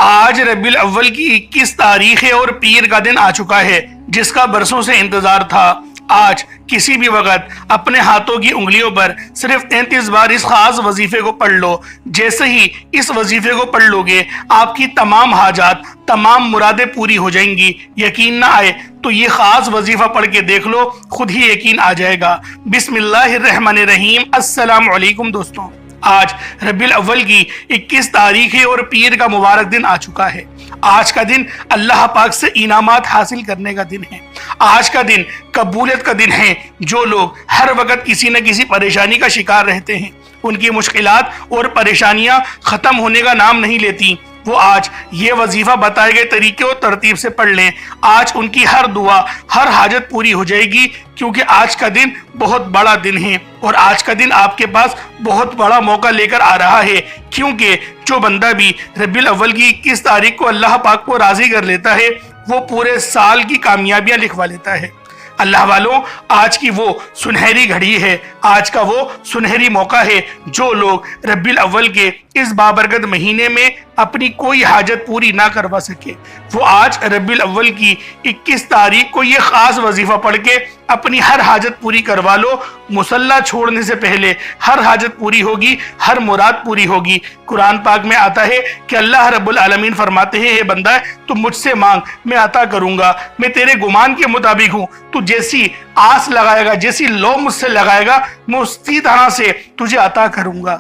آج ربیع الاول کی 21 تاریخ ہے اور پیر کا دن آ چکا ہے جس کا برسوں سے انتظار تھا۔ آج کسی بھی وقت اپنے ہاتھوں کی انگلیوں پر صرف 33 بار اس خاص وظیفے کو پڑھ لو۔ جیسے ہی اس وظیفے کو پڑھ لو گے آپ کی تمام حاجات، تمام مرادیں پوری ہو جائیں گی۔ یقین نہ آئے تو یہ خاص وظیفہ پڑھ کے دیکھ لو، خود ہی یقین آ جائے گا۔ بسم اللہ الرحمن الرحیم۔ السلام علیکم دوستوں، آج ربیع الاول کی 21 تاریخ ہے اور پیر کا مبارک دن آ چکا ہے۔ آج کا دن اللہ پاک سے انعامات حاصل کرنے کا دن ہے۔ آج کا دن قبولیت کا دن ہے۔ جو لوگ ہر وقت کسی نہ کسی پریشانی کا شکار رہتے ہیں، ان کی مشکلات اور پریشانیاں ختم ہونے کا نام نہیں لیتی، وہ آج یہ وظیفہ بتائے گئے طریقے اور ترتیب سے پڑھ لیں۔ آج ان کی ہر دعا، ہر حاجت پوری ہو جائے گی، کیونکہ آج کا دن بہت بڑا دن ہے اور آج کا دن آپ کے پاس بہت بڑا موقع لے کر آ رہا ہے۔ کیونکہ جو بندہ بھی ربیع الاول کی 21 تاریخ کو اللہ پاک کو راضی کر لیتا ہے، وہ پورے سال کی کامیابیاں لکھوا لیتا ہے۔ اللہ والوں، آج کی وہ سنہری گھڑی ہے، آج کا وہ سنہری موقع ہے۔ جو لوگ ربیع الاول کے اس بابرکت مہینے میں اپنی کوئی حاجت پوری نہ کروا سکے، وہ آج ربیع الاول کی 21 تاریخ کو یہ خاص وظیفہ پڑھ کے اپنی ہر حاجت پوری کروا لو۔ مصلی چھوڑنے سے پہلے ہر حاجت پوری ہوگی، ہر مراد پوری ہوگی۔ قرآن پاک میں آتا ہے کہ اللہ رب العالمین فرماتے ہیں، اے بندہ تو مجھ سے مانگ، میں عطا کروں گا۔ میں تیرے گمان کے مطابق ہوں، تو جیسی آس لگائے گا، جیسی لو مجھ سے لگائے گا، میں اسی طرح سے تجھے عطا کروں گا۔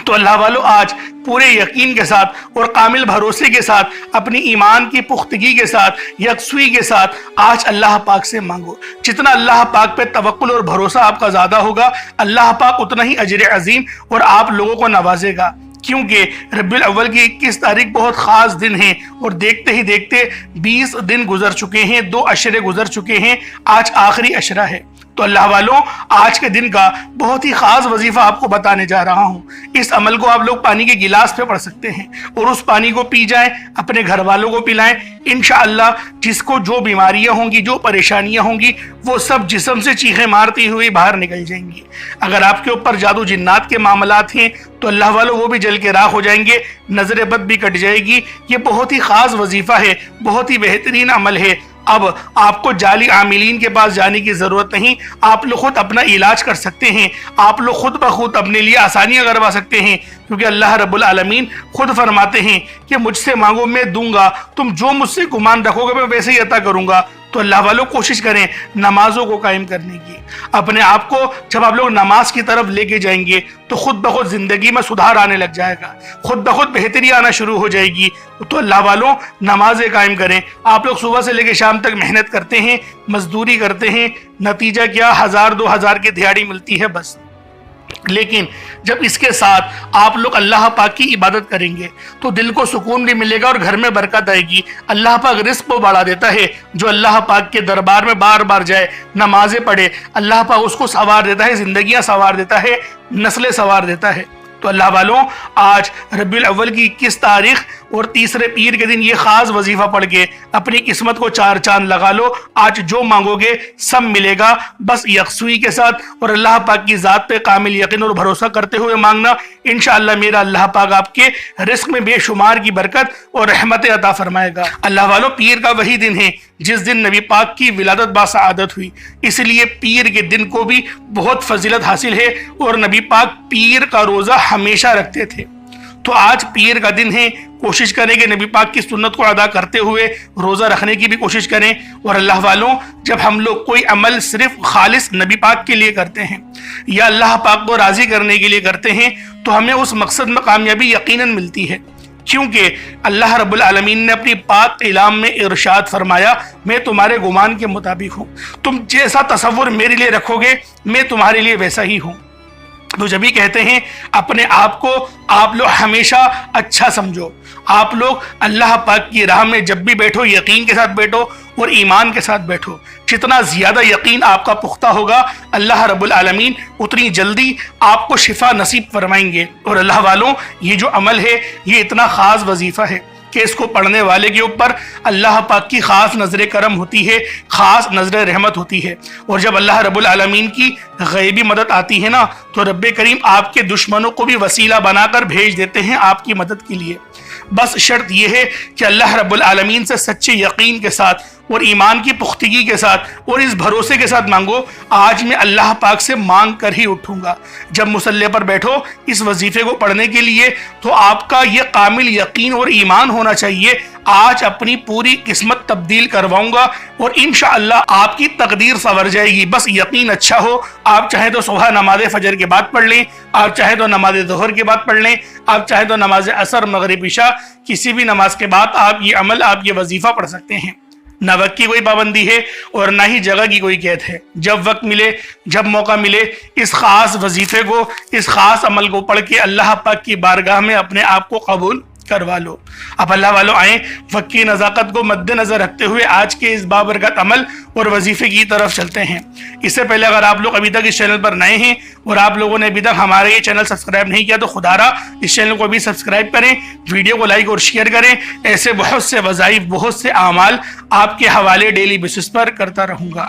تو اللہ والو، آج پورے یقین کے ساتھ اور کامل بھروسے کے ساتھ، اپنی ایمان کی پختگی کے ساتھ، یکسوئی کے ساتھ آج اللہ پاک سے مانگو۔ جتنا اللہ پاک پہ توکل اور بھروسہ آپ کا زیادہ ہوگا، اللہ پاک اتنا ہی اجر عظیم اور آپ لوگوں کو نوازے گا۔ کیونکہ ربیع الاول کی 21 تاریخ بہت خاص دن ہے اور دیکھتے ہی دیکھتے 20 دن گزر چکے ہیں، 2 عشرے گزر چکے ہیں، آج آخری عشرہ ہے۔ تو اللہ والوں، آج کے دن کا بہت ہی خاص وظیفہ آپ کو بتانے جا رہا ہوں۔ اس عمل کو آپ لوگ پانی کے گلاس پہ پڑھ سکتے ہیں اور اس پانی کو پی جائیں، اپنے گھر والوں کو پلائیں۔ انشاءاللہ جس کو جو بیماریاں ہوں گی، جو پریشانیاں ہوں گی، وہ سب جسم سے چیخیں مارتی ہوئی باہر نکل جائیں گی۔ اگر آپ کے اوپر جادو جنات کے معاملات ہیں تو اللہ والوں وہ بھی جل کے راکھ ہو جائیں گے، نظر بد بھی کٹ جائے گی۔ یہ بہت ہی خاص وظیفہ ہے، بہت ہی بہترین عمل ہے۔ اب آپ کو جعلی عاملین کے پاس جانے کی ضرورت نہیں، آپ لوگ خود اپنا علاج کر سکتے ہیں، آپ لوگ خود بخود اپنے لیے آسانیاں کروا سکتے ہیں، کیونکہ اللہ رب العالمین خود فرماتے ہیں کہ مجھ سے مانگو میں دوں گا، تم جو مجھ سے گمان رکھو گے میں ویسے ہی عطا کروں گا۔ تو اللہ والوں کوشش کریں نمازوں کو قائم کرنے کی۔ اپنے آپ کو جب آپ لوگ نماز کی طرف لے کے جائیں گے تو خود بخود زندگی میں سدھار آنے لگ جائے گا، خود بخود بہتری آنا شروع ہو جائے گی۔ تو اللہ والوں نمازیں قائم کریں۔ آپ لوگ صبح سے لے کے شام تک محنت کرتے ہیں، مزدوری کرتے ہیں، نتیجہ کیا 1000 2000 کی دیہاڑی ملتی ہے بس۔ لیکن جب اس کے ساتھ آپ لوگ اللہ پاک کی عبادت کریں گے تو دل کو سکون بھی ملے گا اور گھر میں برکت آئے گی۔ اللہ پاک رزق کو بڑھا دیتا ہے، جو اللہ پاک کے دربار میں بار بار جائے، نمازیں پڑھے، اللہ پاک اس کو سنوار دیتا ہے، زندگیاں سنوار دیتا ہے، نسلیں سنوار دیتا ہے۔ تو اللہ والوں، آج ربیع الاول کی 21 تاریخ اور تیسرے پیر کے دن یہ خاص وظیفہ پڑھ کے اپنی قسمت کو 4 چاند لگا لو۔ آج جو مانگو گے سب ملے گا، بس یکسوئی کے ساتھ اور اللہ پاک کی ذات پہ کامل یقین اور بھروسہ کرتے ہوئے مانگنا۔ انشاءاللہ میرا اللہ پاک آپ کے رزق میں بے شمار کی برکت اور رحمت عطا فرمائے گا۔ اللہ والوں، پیر کا وہی دن ہے جس دن نبی پاک کی ولادت باسعادت ہوئی، اس لیے پیر کے دن کو بھی بہت فضیلت حاصل ہے اور نبی پاک پیر کا روزہ ہمیشہ رکھتے تھے۔ تو آج پیر کا دن ہے، کوشش کریں کہ نبی پاک کی سنت کو ادا کرتے ہوئے روزہ رکھنے کی بھی کوشش کریں۔ اور اللہ والوں، جب ہم لوگ کوئی عمل صرف خالص نبی پاک کے لیے کرتے ہیں یا اللہ پاک کو راضی کرنے کے لیے کرتے ہیں تو ہمیں اس مقصد میں کامیابی یقیناً ملتی ہے، کیونکہ اللہ رب العالمین نے اپنی پاک کلام میں ارشاد فرمایا، میں تمہارے گمان کے مطابق ہوں، تم جیسا تصور میرے لیے رکھو گے میں تمہارے لیے ویسا ہی ہوں۔ تو جب ہی کہتے ہیں اپنے آپ کو آپ لوگ ہمیشہ اچھا سمجھو، آپ لوگ اللہ پاک کی راہ میں جب بھی بیٹھو یقین کے ساتھ بیٹھو اور ایمان کے ساتھ بیٹھو۔ جتنا زیادہ یقین آپ کا پختہ ہوگا اللہ رب العالمین اتنی جلدی آپ کو شفا نصیب فرمائیں گے۔ اور اللہ والوں، یہ جو عمل ہے یہ اتنا خاص وظیفہ ہے کہ اس کو پڑھنے والے کے اوپر اللہ پاک کی خاص نظر کرم ہوتی ہے، خاص نظر رحمت ہوتی ہے۔ اور جب اللہ رب العالمین کی غیبی مدد آتی ہے نا تو رب کریم آپ کے دشمنوں کو بھی وسیلہ بنا کر بھیج دیتے ہیں آپ کی مدد کے لیے۔ بس شرط یہ ہے کہ اللہ رب العالمین سے سچے یقین کے ساتھ اور ایمان کی پختگی کے ساتھ اور اس بھروسے کے ساتھ مانگو، آج میں اللہ پاک سے مانگ کر ہی اٹھوں گا۔ جب مصلی پر بیٹھو اس وظیفے کو پڑھنے کے لیے تو آپ کا یہ کامل یقین اور ایمان ہونا چاہیے، آج اپنی پوری قسمت تبدیل کرواؤں گا اور انشاءاللہ آپ کی تقدیر سنور جائے گی۔ بس یقین اچھا ہو۔ آپ چاہیں تو صبح نماز فجر کے بعد پڑھ لیں، آپ چاہیں تو نماز ظہر کے بعد پڑھ لیں، آپ چاہیں تو نماز عصر مغرب عشاء کسی بھی نماز کے بعد آپ یہ عمل، آپ یہ وظیفہ پڑھ سکتے ہیں۔ نہ وقت کی کوئی پابندی ہے اور نہ ہی جگہ کی کوئی قید ہے۔ جب وقت ملے، جب موقع ملے، اس خاص وظیفے کو، اس خاص عمل کو پڑھ کے اللہ پاک کی بارگاہ میں اپنے آپ کو قبول کروا لو۔ اب اللہ والوں آئیں وقت کی نزاکت کو مد نظر رکھتے ہوئے آج کے اس بابرکت عمل اور وظیفے کی طرف چلتے ہیں۔ اس سے پہلے اگر آپ لوگ ابھی تک اس چینل پر نئے ہیں اور آپ لوگوں نے ابھی تک ہمارے یہ چینل سبسکرائب نہیں کیا تو خدا را اس چینل کو بھی سبسکرائب کریں، ویڈیو کو لائک اور شیئر کریں۔ ایسے بہت سے وظائف، بہت سے اعمال آپ کے حوالے ڈیلی بیسس پر کرتا رہوں گا۔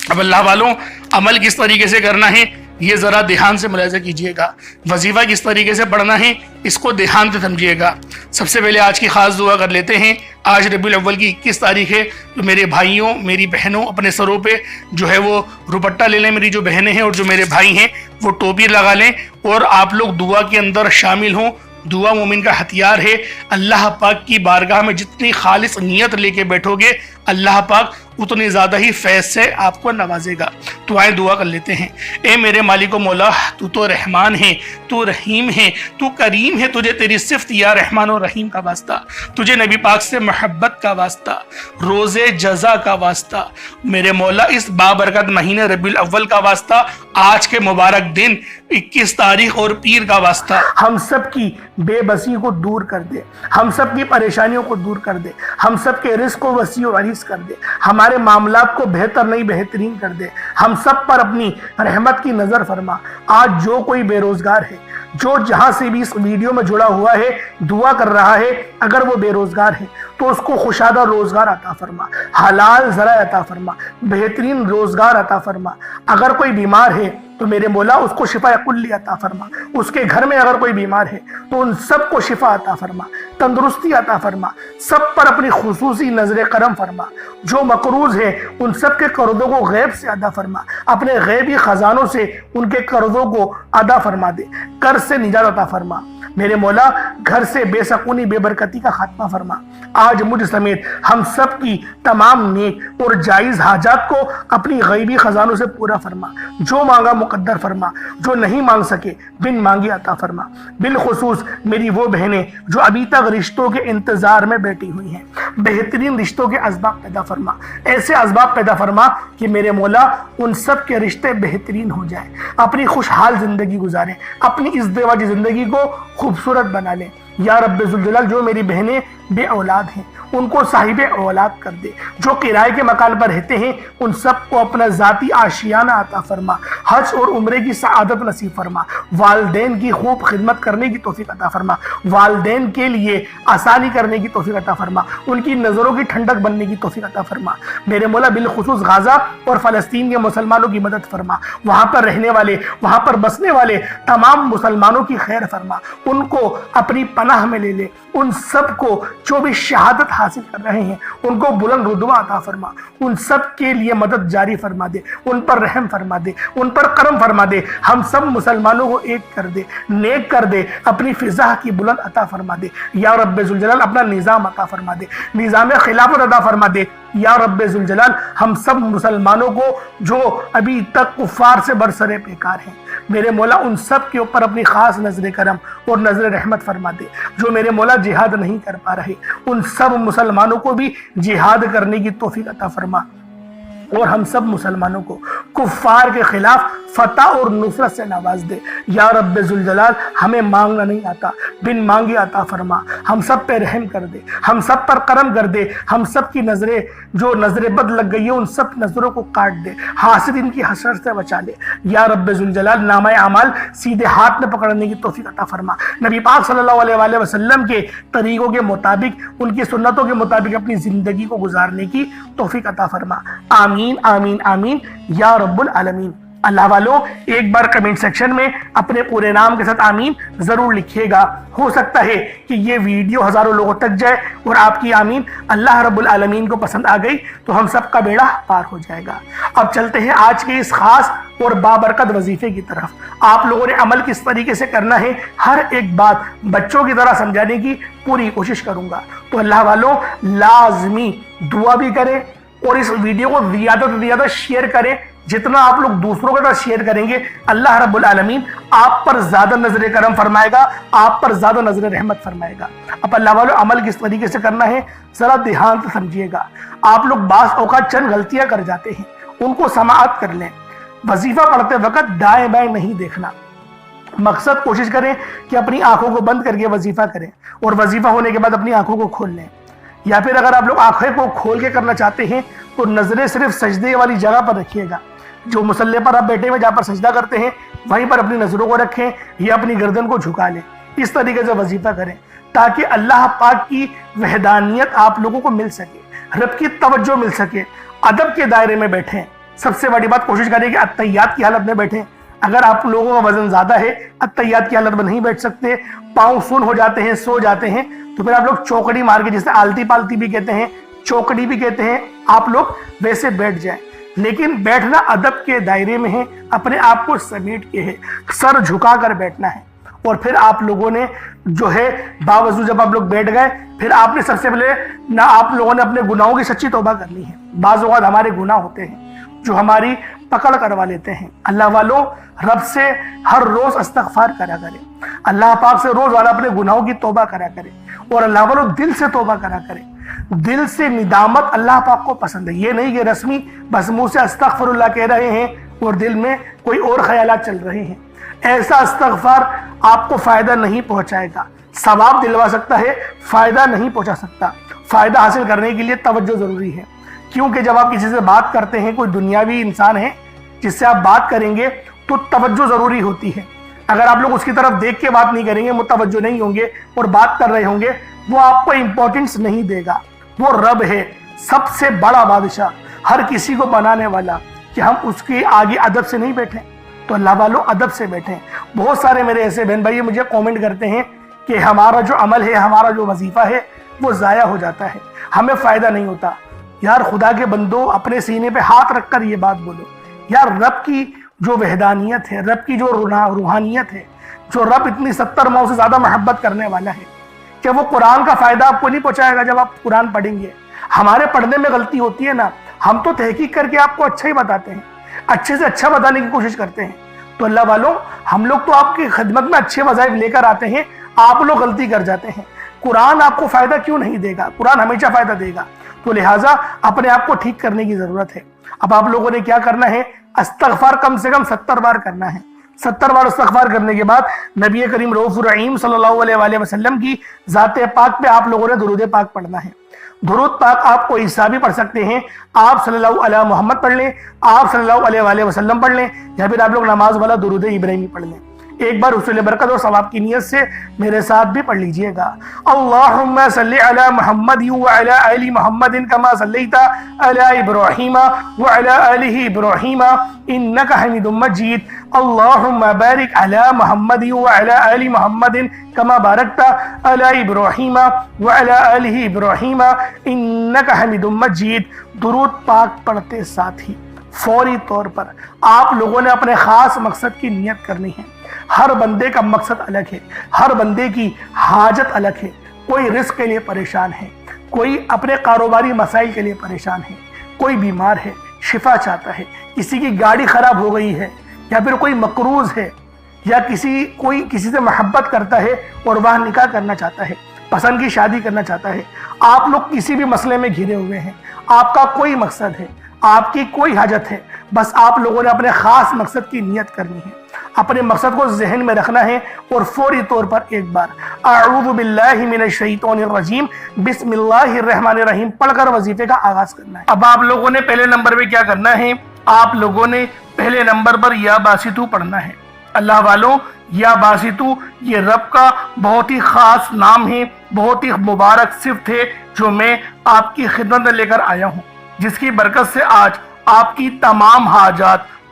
اب اللہ والوں عمل کس طریقے سے کرنا ہے یہ ذرا دھیان سے ملاحظہ کیجئے گا، وظیفہ کس طریقے سے پڑھنا ہے اس کو دھیان سے سمجھیے گا۔ سب سے پہلے آج کی خاص دعا کر لیتے ہیں۔ آج ربیع الاول کی 21 تاریخ ہے، تو میرے بھائیوں، میری بہنوں اپنے سروں پہ جو ہے وہ روپٹہ لے لیں، میری جو بہنیں ہیں اور جو میرے بھائی ہیں وہ ٹوپی لگا لیں اور آپ لوگ دعا کے اندر شامل ہوں۔ دعا مومن کا ہتھیار ہے۔ اللہ پاک کی بارگاہ میں جتنی خالص نیت لے کے بیٹھو گے اللہ پاک اتنی زیادہ ہی فیض سے آپ کو نوازے گا۔ تو آئیں دعا کر لیتے ہیں۔ اے میرے مالک و مولا، تو رحمان ہے، تو رحیم ہے، تو کریم ہے، تجھے تیری صفت یا رحمان و رحیم کا واسطہ، تجھے نبی پاک سے محبت کا واسطہ، روز جزا کا واسطہ، میرے مولا اس بابرکت مہینے ربیع الاول کا واسطہ، آج کے مبارک دن 21 تاریخ اور پیر کا واسطہ، ہم سب کی بے بسی کو دور کر دے، ہم سب کی پریشانیوں کو دور کر دے، ہم سب کے رزق کو وسیع و عریض کر دے، ہمارے معاملات کو بہتر نہیں بہترین کر دے، ہم سب پر اپنی رحمت کی نظر فرما۔ آج جو کوئی بے روزگار ہے، جو جہاں سے بھی اس ویڈیو میں جڑا ہوا ہے دعا کر رہا ہے، اگر وہ بے روزگار ہے تو اس کو خوشادہ روزگار عطا فرما، حلال ذرائع عطا فرما، بہترین روزگار عطا فرما۔ اگر کوئی بیمار ہے تو میرے مولا اس کو شفا کلی عطا فرما، اس کے گھر میں اگر کوئی بیمار ہے تو ان سب کو شفا عطا فرما، تندرستی عطا فرما، سب پر اپنی خصوصی نظر کرم فرما۔ جو مقروض ہے ان سب کے قرضوں کو غیب سے ادا فرما، اپنے غیبی خزانوں سے ان کے قرضوں کو ادا فرما دے، قرض سے نجات عطا فرما۔ میرے مولا گھر سے بے سکونی بے برکتی کا خاتمہ فرما۔ آج مجھ سمیت ہم سب کی تمام نیک اور جائز حاجات کو اپنی غیبی خزانوں سے پورا فرما، جو مانگا مقدر فرما، جو نہیں مانگ سکے بن مانگی عطا فرما۔ بالخصوص میری وہ بہنیں جو ابھی تک رشتوں کے انتظار میں بیٹھی ہوئی ہیں، بہترین رشتوں کے اسباب پیدا فرما، ایسے اسباب پیدا فرما کہ میرے مولا ان سب کے رشتے بہترین ہو جائیں، اپنی خوشحال زندگی گزاریں، اپنی ازدواجی زندگی کو خوبصورت بنا لیں۔ یا رب ذوالجلال جو میری بہنیں بے اولاد ہیں ان کو صاحب اولاد کر دے، جو کرائے کے مکان پر رہتے ہیں ان سب کو اپنا ذاتی آشیانہ عطا فرما، حج اور عمرے کی سعادت نصیب فرما، والدین کی خوب خدمت کرنے کی توفیق عطا فرما، والدین کے لیے آسانی کرنے کی توفیق عطا فرما، ان کی نظروں کی ٹھنڈک بننے کی توفیق عطا فرما۔ میرے مولا بالخصوص غزہ اور فلسطین کے مسلمانوں کی مدد فرما، وہاں پر رہنے والے، وہاں پر بسنے والے تمام مسلمانوں کی خیر فرما، ان کو اپنی پناہ میں لے لے، ان سب کو جو بھی شہادت حاصل کر رہے ہیں ان کو بلند رتبہ عطا فرما، ان سب کے لیے مدد جاری فرما دے، ان پر رحم فرما دے، ان پر کرم فرما دے، ہم سب مسلمانوں کو ایک کر دے، نیک کر دے، اپنی فضا کی بلند عطا فرما دے۔ یا رب ذوالجلال اپنا نظام عطا فرما دے، نظام خلافت عطا فرما دے۔ یا رب ذوالجلال ہم سب مسلمانوں کو جو ابھی تک کفار سے برسرے پیکار ہیں میرے مولا ان سب کے اوپر اپنی خاص نظر کرم اور نظر رحمت فرما دے۔ جو میرے مولا جہاد نہیں کر پا رہے ان سب مسلمانوں کو بھی جہاد کرنے کی توفیق عطا فرما، اور ہم سب مسلمانوں کو کفار کے خلاف فتح اور نصرت سے نواز دے۔ یا رب ذوالجلال ہمیں مانگنا نہیں آتا، بن مانگے عطا فرما، ہم سب پہ رحم کر دے، ہم سب پر کرم کر دے، ہم سب کی نظریں جو نظر بد لگ گئی ہے ان سب نظروں کو کاٹ دے، حاسد ان کی حسرت سے بچا لے۔ یا رب ذوالجلال نامہ اعمال سیدھے ہاتھ میں پکڑنے کی توفیق عطا فرما، نبی پاک صلی اللہ علیہ وآلہ وسلم کے طریقوں کے مطابق، ان کی سنتوں کے مطابق اپنی زندگی کو گزارنے کی توفیق عطا فرما۔ آمین آمین آمین یا رب العالمین۔ اللہ والوں ایک بار کمنٹ سیکشن میں اپنے پورے نام کے ساتھ آمین ضرور لکھیے گا. ہو سکتا ہے کہ یہ ویڈیو ہزاروں لوگوں تک جائے اور آپ کی آمین اللہ رب العالمین کو پسند آ گئی تو ہم سب کا بیڑا پار ہو جائے گا. اب چلتے ہیں آج کے اس خاص اور بابرکت وظیفے کی طرف. آپ لوگوں نے عمل کس طریقے سے کرنا ہے ہر ایک بات بچوں کی طرح سمجھانے کی پوری کوشش کروں گا. تو اللہ والوں لازمی دعا بھی کریں اور اس ویڈیو کو زیادہ سے زیادہ شیئر کریں. جتنا آپ لوگ دوسروں کے ساتھ شیئر کریں گے اللہ رب العالمین آپ پر زیادہ نظر کرم فرمائے گا, آپ پر زیادہ نظر رحمت فرمائے گا. اب اللہ والوں عمل کس طریقے سے کرنا ہے ذرا دھیان سے سمجھیے گا. آپ لوگ بعض اوقات چند غلطیاں کر جاتے ہیں, ان کو سماعت کر لیں. وظیفہ پڑھتے وقت دائیں بائیں نہیں دیکھنا. مقصد کوشش کریں کہ اپنی آنکھوں کو بند کر کے وظیفہ کریں اور وظیفہ ہونے کے بعد اپنی آنکھوں کو کھول لیں. یا پھر اگر آپ لوگ آنکھیں کو کھول کے کرنا چاہتے ہیں تو نظریں صرف سجدے والی جگہ پر رکھیے گا. جو مصلی پر آپ بیٹھے ہوئے جہاں پر سجدہ کرتے ہیں وہیں پر اپنی نظروں کو رکھیں یا اپنی گردن کو جھکا لیں. اس طریقے سے وظیفہ کریں تاکہ اللہ پاک کی وحدانیت آپ لوگوں کو مل سکے, رب کی توجہ مل سکے. ادب کے دائرے میں بیٹھیں. سب سے بڑی بات کوشش کریں کہ اتحیات کی حالت میں بیٹھیں. اگر آپ لوگوں کا وزن زیادہ ہے اتحیات کی حالت میں نہیں بیٹھ سکتے, پاؤں سن ہو جاتے ہیں, سو جاتے ہیں, تو پھر آپ لوگ چوکڑی مار کے, جسے آلتی پالتی بھی کہتے ہیں, چوکڑی بھی کہتے ہیں, آپ لوگ ویسے بیٹھ جائیں. لیکن بیٹھنا ادب کے دائرے میں ہے, اپنے آپ کو سمیٹ کے ہے, سر جھکا کر بیٹھنا ہے. اور پھر آپ لوگوں نے جو ہے باوضو جب آپ لوگ بیٹھ گئے پھر آپ نے سب سے پہلے نہ آپ لوگوں نے اپنے گناہوں کی سچی توبہ کرنی ہے. بعض اوقات ہمارے گناہ ہوتے ہیں جو ہماری پکڑ کروا لیتے ہیں. اللہ والوں رب سے ہر روز استغفار کرا کرے, اللہ پاک سے روزانہ اپنے گناہوں کی توبہ کرا کرے, اور اللہ والوں دل سے توبہ کرا کرے. دل سے ندامت اللہ پاک کو پسند ہے. یہ نہیں کہ رسمی بس منہ سے استغفر اللہ کہہ رہے ہیں اور دل میں کوئی اور خیالات چل رہے ہیں. ایسا استغفار آپ کو فائدہ نہیں پہنچائے گا. ثواب دلوا سکتا ہے, فائدہ نہیں پہنچا سکتا. فائدہ حاصل کرنے کے لیے توجہ ضروری ہے, کیونکہ جب آپ کسی سے بات کرتے ہیں, کوئی دنیاوی انسان ہے جس سے آپ بات کریں گے تو توجہ ضروری ہوتی ہے. اگر آپ لوگ اس کی طرف دیکھ کے بات نہیں کریں گے, متوجہ نہیں ہوں گے اور بات کر رہے ہوں گے, وہ آپ کو امپورٹنس نہیں دے گا. وہ رب ہے, سب سے بڑا بادشاہ, ہر کسی کو بنانے والا, کہ ہم اس کے آگے ادب سے نہیں بیٹھیں. تو اللہ والوں ادب سے بیٹھیں. بہت سارے میرے ایسے بہن بھائی مجھے کومنٹ کرتے ہیں کہ ہمارا جو عمل ہے, ہمارا جو وظیفہ ہے وہ ضائع ہو جاتا ہے, ہمیں فائدہ نہیں ہوتا. یار خدا کے بندو, اپنے سینے پہ ہاتھ رکھ کر یہ بات بولو. یار رب کی جو وحدانیت ہے, رب کی جو روحانیت ہے, جو رب اتنی 70 ماؤں سے زیادہ محبت کرنے والا ہے, کہ وہ قرآن کا فائدہ آپ کو نہیں پہنچائے گا جب آپ قرآن پڑھیں گے. ہمارے پڑھنے میں غلطی ہوتی ہے نا, ہم تو تحقیق کر کے آپ کو اچھا ہی بتاتے ہیں, اچھے سے اچھا بتانے کی کوشش کرتے ہیں. تو اللہ والوں ہم لوگ تو آپ کی خدمت میں اچھے وظائف لے کر آتے ہیں, آپ لوگ غلطی کر جاتے ہیں. قرآن آپ کو فائدہ کیوں نہیں دے گا؟ قرآن ہمیشہ فائدہ دے گا. تو لہٰذا اپنے آپ کو ٹھیک کرنے کی ضرورت ہے. اب آپ لوگوں نے کیا کرنا ہے, استغفار کم سے کم 70 بار کرنا ہے. 70 بار استغفار کرنے کے بعد نبی کریم رؤوف الرحیم صلی اللہ علیہ وآلہ وسلم کی ذات پاک پہ آپ لوگوں نے درود پاک پڑھنا ہے. درود پاک آپ کو عیسیٰ بھی پڑھ سکتے ہیں, آپ صلی اللہ علیہ محمد پڑھ لیں, آپ صلی اللہ علیہ وآلہ وسلم پڑھ لیں, یا پھر آپ لوگ نماز والا درود ابراہیمی پڑھ لیں. ایک بار حصول برکت اور ثواب کی نیت سے میرے ساتھ بھی پڑھ لیجئے گا. اللہم صلی علی محمد وعلی آل محمد کما صلیت علی ابراہیم وعلی آل ابراہیم انک حمید مجید. اللہم بارک علی محمد وعلی آل محمد کما بارکت علی ابراہیم وعلی آل ابراہیم انک حمید مجید. درود پاک پڑھتے ساتھ ہی فوری طور پر آپ لوگوں نے اپنے خاص مقصد کی نیت کرنی ہے. ہر بندے کا مقصد الگ ہے, ہر بندے کی حاجت الگ ہے. کوئی رزق کے لیے پریشان ہے, کوئی اپنے کاروباری مسائل کے لیے پریشان ہے, کوئی بیمار ہے شفا چاہتا ہے, کسی کی گاڑی خراب ہو گئی ہے, یا پھر کوئی مقروض ہے, یا کوئی کسی سے محبت کرتا ہے اور وہاں نکاح کرنا چاہتا ہے, پسند کی شادی کرنا چاہتا ہے. آپ لوگ کسی بھی مسئلے میں گھرے ہوئے ہیں, آپ کا کوئی مقصد ہے, آپ کی کوئی حاجت ہے, بس آپ لوگوں نے اپنے خاص مقصد کی نیت کرنی ہے, اپنے مقصد کو ذہن میں رکھنا ہے, اور فوری طور پر ایک بار اعوذ باللہ من الشیطان الرجیم بسم اللہ الرحمن الرحیم پڑھ کر وظیفے کا آغاز کرنا ہے. اب آپ لوگوں نے پہلے نمبر پہ کیا کرنا ہے, آپ لوگوں نے پہلے نمبر پر یا باسطو پڑھنا ہے. اللہ والوں یا باسطو یہ رب کا بہت ہی خاص نام ہے, بہت ہی مبارک صفت ہے جو میں آپ کی خدمت میں لے کر آیا ہوں, جس کی برکت سے آج آپ کی تمام حاجات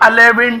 11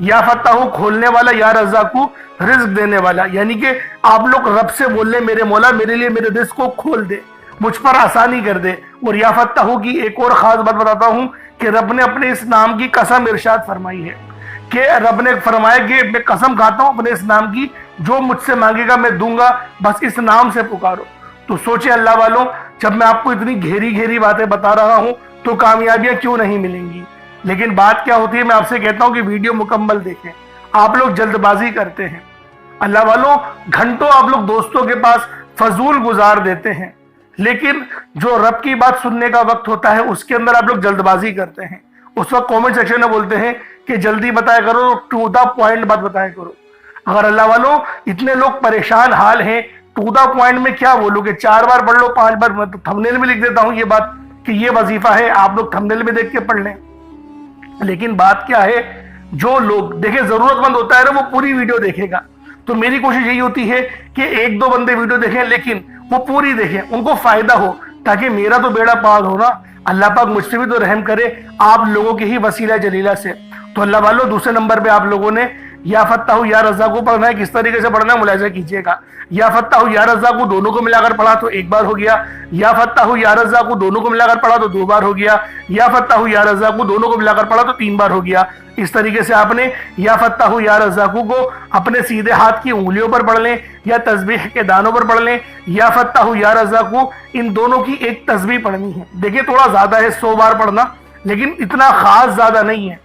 یا فتاح کھولنے والا، یا رزاق رزق دینے والا، یعنی کہ آپ لوگ رب سے بول لیں میرے مولا میرے لیے میرے رزق کو کھول دے، مجھ پر آسانی کر دے۔ اور یا فتاح کی ایک اور خاص بات بتاتا ہوں کہ رب نے اپنے اس نام کی قسم ارشاد فرمائی ہے، کہ رب نے فرمایا کہ میں قسم کھاتا ہوں اپنے اس نام کی، جو مجھ سے مانگے گا میں دوں گا، بس اس نام سے پکارو۔ تو سوچیں اللہ والوں، جب میں آپ کو اتنی گہری باتیں بتا رہا ہوں تو کامیابیاں کیوں نہیں ملیں گی؟ لیکن بات کیا ہوتی ہے، میں آپ سے کہتا ہوں کہ ویڈیو مکمل دیکھیں، آپ لوگ جلد بازی کرتے ہیں اللہ والوں، گھنٹوں آپ لوگ دوستوں کے پاس فضول گزار دیتے ہیں، لیکن جو رب کی بات سننے کا وقت ہوتا ہے اس کے اندر آپ لوگ جلد بازی کرتے ہیں۔ اس وقت کامنٹ سیکشن میں بولتے ہیں کہ جلدی بتایا کرو، ٹو دا پوائنٹ بات بتایا کرو۔ اگر اللہ والوں اتنے لوگ پریشان حال ہیں، ٹو دا پوائنٹ میں کیا بولو کہ 4 بار پڑھ لو 5 بار، میں تو تھمبنیل میں لکھ دیتا ہوں یہ بات کہ یہ وظیفہ ہے، آپ لوگ تھمبنیل میں دیکھ کے پڑھ لیں۔ لیکن بات کیا ہے، جو لوگ دیکھیں ضرورت مند ہوتا ہے نا وہ پوری ویڈیو دیکھے گا، تو میری کوشش یہی ہوتی ہے کہ 1-2 بندے ویڈیو دیکھیں لیکن وہ پوری دیکھیں، ان کو فائدہ ہو، تاکہ میرا تو بیڑا پار ہو نا، اللہ پاک مجھ سے بھی تو رحم کرے آپ لوگوں کے ہی وسیلہ جلیلہ سے۔ تو اللہ والوں دوسرے نمبر پہ آپ لوگوں نے یا فتاح یا رزاق کو پڑھنا ہے، کس طریقے سے پڑھنا ہے ملاحظہ کیجئے گا۔ یا فتاح یا رزاق کو دونوں کو ملا کر پڑھا تو 1 بار ہو گیا، یا فتاح یا رزاق کو دونوں کو ملا کر پڑھا تو 2 بار ہو گیا، یا فتاح یا رزاق کو دونوں کو ملا کر پڑھا تو 3 بار ہو گیا۔ اس طریقے سے آپ نے یا فتاح یا رزاق کو اپنے سیدھے ہاتھ کی انگلیوں پر پڑھ لیں یا تسبیح کے دانوں پر پڑھ لیں، یا فتاح یا رزاق کو ان دونوں کی ایک تسبیح پڑھنی ہے۔ دیکھیں تھوڑا زیادہ ہے 100 بار پڑھنا، لیکن اتنا خاص زیادہ نہیں ہے۔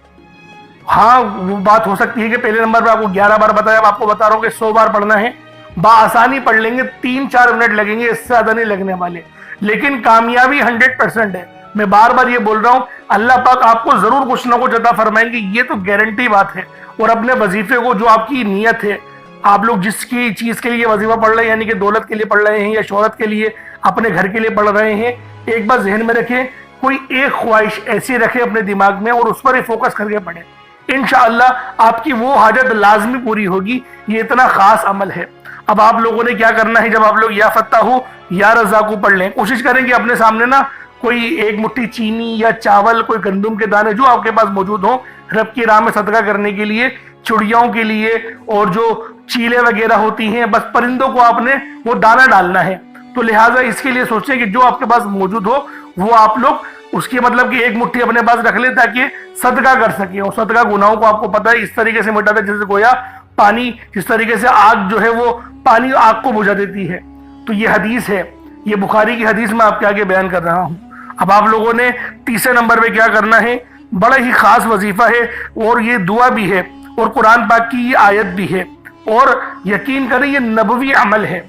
ہاں وہ بات ہو سکتی ہے کہ پہلے نمبر پہ آپ کو 11 بار بتایا، اب آپ کو بتا رہا ہوں کہ 100 بار پڑھنا ہے، بآسانی پڑھ لیں گے، 3-4 منٹ لگیں گے، اس سے زیادہ نہیں لگنے والے، لیکن کامیابی 100% ہے۔ میں بار بار یہ بول رہا ہوں، اللہ پاک آپ کو ضرور کچھ نہ کچھ عطا فرمائیں گے، یہ تو گارنٹی بات ہے۔ اور اپنے وظیفے کو، جو آپ کی نیت ہے، آپ لوگ جس کی چیز کے لیے وظیفہ پڑھ رہے ہیں، یعنی کہ دولت کے لیے پڑھ رہے ہیں یا شہرت کے لیے، اپنے گھر کے لیے پڑھ رہے ہیں، ایک بات ذہن میں رکھیں، کوئی ایک خواہش ایسی رکھیں اپنے دماغ میں اور اس پر ہی فوکس کر کے پڑھیں، انشاءاللہ آپ کی وہ حاجت لازمی پوری ہوگی۔ یہ اتنا خاص عمل ہے۔ اب آپ لوگوں نے کیا کرنا ہے، جب آپ لوگ یا فتاح یا رزاق پڑھ لیں، کوشش کریں کہ اپنے سامنے نا کوئی 1 مٹھی چینی یا چاول، کوئی گندم کے دانے جو آپ کے پاس موجود ہوں، رب کی راہ میں صدقہ کرنے کے لیے، چڑیاؤں کے لیے، اور جو چیلے وغیرہ ہوتی ہیں، بس پرندوں کو آپ نے وہ دانہ ڈالنا ہے۔ تو لہٰذا اس کے لیے سوچیں کہ جو آپ کے پاس موجود ہو وہ آپ لوگ اس کی مطلب کہ 1 مٹھی اپنے پاس رکھ لیں تاکہ صدقہ کر سکیں۔ اور صدقہ گناہوں کو آپ کو پتہ ہے اس طریقے سے مٹاتا ہے جیسے گویا پانی، جس طریقے سے آگ جو ہے وہ پانی آگ کو بجھا دیتی ہے۔ تو یہ حدیث ہے، یہ بخاری کی حدیث میں آپ کے آگے بیان کر رہا ہوں۔ اب آپ لوگوں نے تیسرے نمبر پہ کیا کرنا ہے، بڑا ہی خاص وظیفہ ہے، اور یہ دعا بھی ہے اور قرآن پاک کی یہ آیت بھی ہے، اور یقین کریں یہ نبوی عمل ہے۔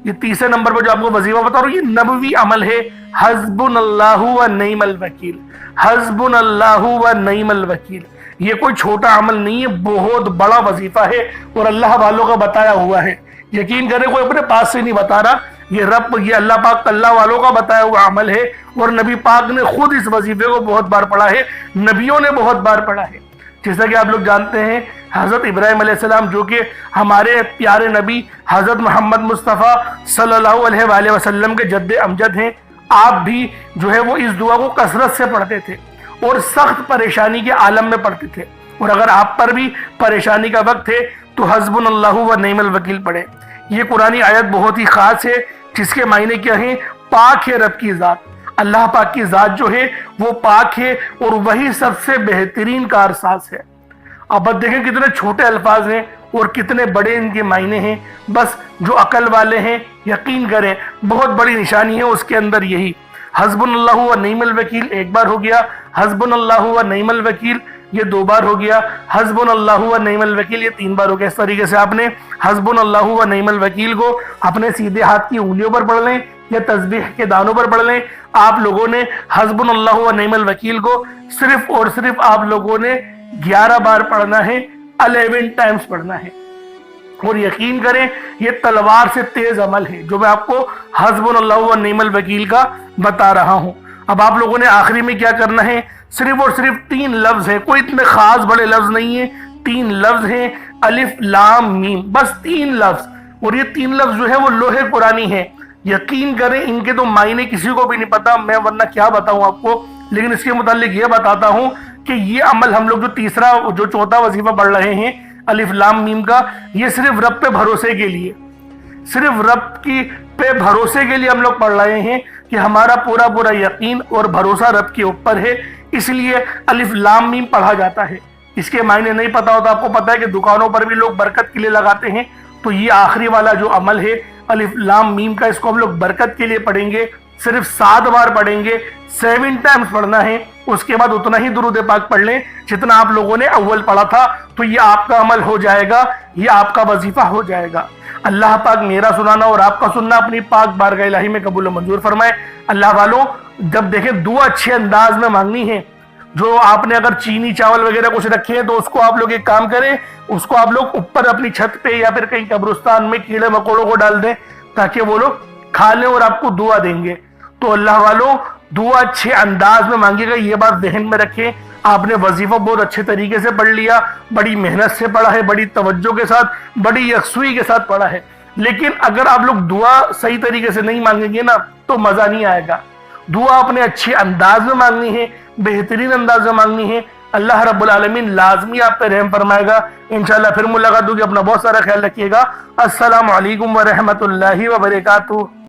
یہ تیسرے نمبر پہ جو آپ کو وظیفہ بتا رہا ہوں یہ نبوی عمل ہے، حسبنا اللہ و نعم الوکیل، حسبنا اللہ و نعم الوکیل۔ یہ کوئی چھوٹا عمل نہیں ہے، بہت بڑا وظیفہ ہے اور اللہ والوں کا بتایا ہوا ہے۔ یقین کریں کوئی اپنے پاس سے نہیں بتا رہا، یہ اللہ پاک اللہ والوں کا بتایا ہوا عمل ہے، اور نبی پاک نے خود اس وظیفے کو بہت بار پڑھا ہے، نبیوں نے بہت بار پڑھا ہے۔ جیسا کہ آپ لوگ جانتے ہیں حضرت ابراہیم علیہ السلام جو کہ ہمارے پیارے نبی حضرت محمد مصطفیٰ صلی اللہ علیہ وآلہ وسلم کے جد امجد ہیں، آپ بھی جو ہے وہ اس دعا کو کثرت سے پڑھتے تھے اور سخت پریشانی کے عالم میں پڑھتے تھے۔ اور اگر آپ پر بھی پریشانی کا وقت ہے تو حسبنا اللہ و نعم الوکیل پڑھیں۔ یہ قرآنی آیت بہت ہی خاص ہے، جس کے معنی کیا ہیں، پاک ہے رب کی ذات، اللہ پاک کی ذات جو ہے وہ پاک ہے اور وہی سب سے بہترین کارساز ہے۔ اب دیکھیں کتنے چھوٹے الفاظ ہیں اور کتنے بڑے ان کے معنی ہیں، بس جو عقل والے ہیں یقین کریں بہت بڑی نشانی ہے اس کے اندر یہی۔ حسبنا اللہ و نعم الوکیل 1 بار ہو گیا، حسبنا اللہ و نعم الوکیل یہ 2 بار ہو گیا، حسبنا اللہ و نعم الوکیل یہ 3 بار ہو گیا۔ اس طریقے سے آپ نے حسبنا اللہ و نعم الوکیل کو اپنے سیدھے ہاتھ کی انگلیوں پر پڑھ لیں یا تسبیح کے دانوں پر پڑھ لیں۔ آپ لوگوں نے حسبنا اللہ و نعم الوکیل کو صرف اور صرف آپ لوگوں نے 11 بار پڑھنا ہے، 11 ٹائمز پڑھنا ہے۔ اور یقین کریں یہ تلوار سے تیز عمل ہے جو میں آپ کو حسبنا اللہ و نعم الوکیل کا بتا رہا ہوں۔ اب آپ لوگوں نے آخری میں کیا کرنا ہے، صرف اور صرف 3 لفظ ہیں، کوئی اتنے خاص بڑے لفظ نہیں ہیں، 3 لفظ ہیں، الف لام میم، بس 3 لفظ، اور یہ 3 لفظ جو ہے وہ لوح قرآنی ہے۔ یقین کریں ان کے تو معنی کسی کو بھی نہیں پتا، میں ورنہ کیا بتاؤں آپ کو، لیکن اس کے متعلق یہ بتاتا ہوں کہ یہ عمل ہم لوگ جو چوتھا وظیفہ پڑھ رہے ہیں الف لام میم کا، یہ صرف رب پہ بھروسے کے لیے، صرف رب کی پہ بھروسے کے لیے ہم لوگ پڑھ رہے ہیں کہ ہمارا پورا یقین اور بھروسہ رب کے اوپر ہے، اس لیے الف لام میم پڑھا جاتا ہے۔ اس کے معنی نہیں پتا ہوتا، آپ کو پتا ہے کہ دکانوں پر بھی لوگ برکت کے لیے لگاتے ہیں، تو یہ آخری والا جو عمل ہے الف لام میم کا، اس کو ہم لوگ برکت کے لیے پڑھیں گے، صرف 7 بار پڑھیں گے، 7 ٹائمز پڑھنا ہے، اس کے بعد اتنا ہی درود پاک پڑھ لیں جتنا آپ لوگوں نے اول پڑھا تھا، تو یہ آپ کا عمل ہو جائے گا، یہ آپ کا وظیفہ ہو جائے گا۔ اللہ پاک میرا سنانا اور آپ کا سننا اپنی پاک بارگاہ الہی میں قبول و منظور فرمائے۔ اللہ والوں، جب دیکھیں دعا اچھے انداز میں مانگنی ہے، جو آپ نے اگر چینی چاول وغیرہ کچھ رکھے ہیں تو اس کو آپ لوگ ایک کام کریں، اس کو آپ لوگ اوپر اپنی چھت پہ یا پھر کہیں قبرستان میں کیڑے مکوڑوں کو ڈال دیں تاکہ وہ لوگ کھا لیں اور آپ کو دعا دیں گے۔ تو اللہ والوں، دعا اچھے انداز میں مانگے گا، یہ بات ذہن میں رکھیں۔ آپ نے وظیفہ بہت اچھے طریقے سے پڑھ لیا، بڑی محنت سے پڑھا ہے، بڑی توجہ کے ساتھ، بڑی یکسوئی کے ساتھ پڑھا ہے، لیکن اگر آپ لوگ دعا صحیح طریقے سے نہیں مانگیں گے نا تو مزہ نہیں آئے گا۔ دعا اپنے اچھے انداز میں مانگنی ہے، بہترین انداز میں مانگنی ہے، اللہ رب العالمین لازمی آپ پہ رحم فرمائے گا۔ انشاءاللہ پھر ملاقات ہوگی، اپنا بہت سارا خیال رکھیے گا۔ السلام علیکم ورحمۃ اللہ وبرکاتہ۔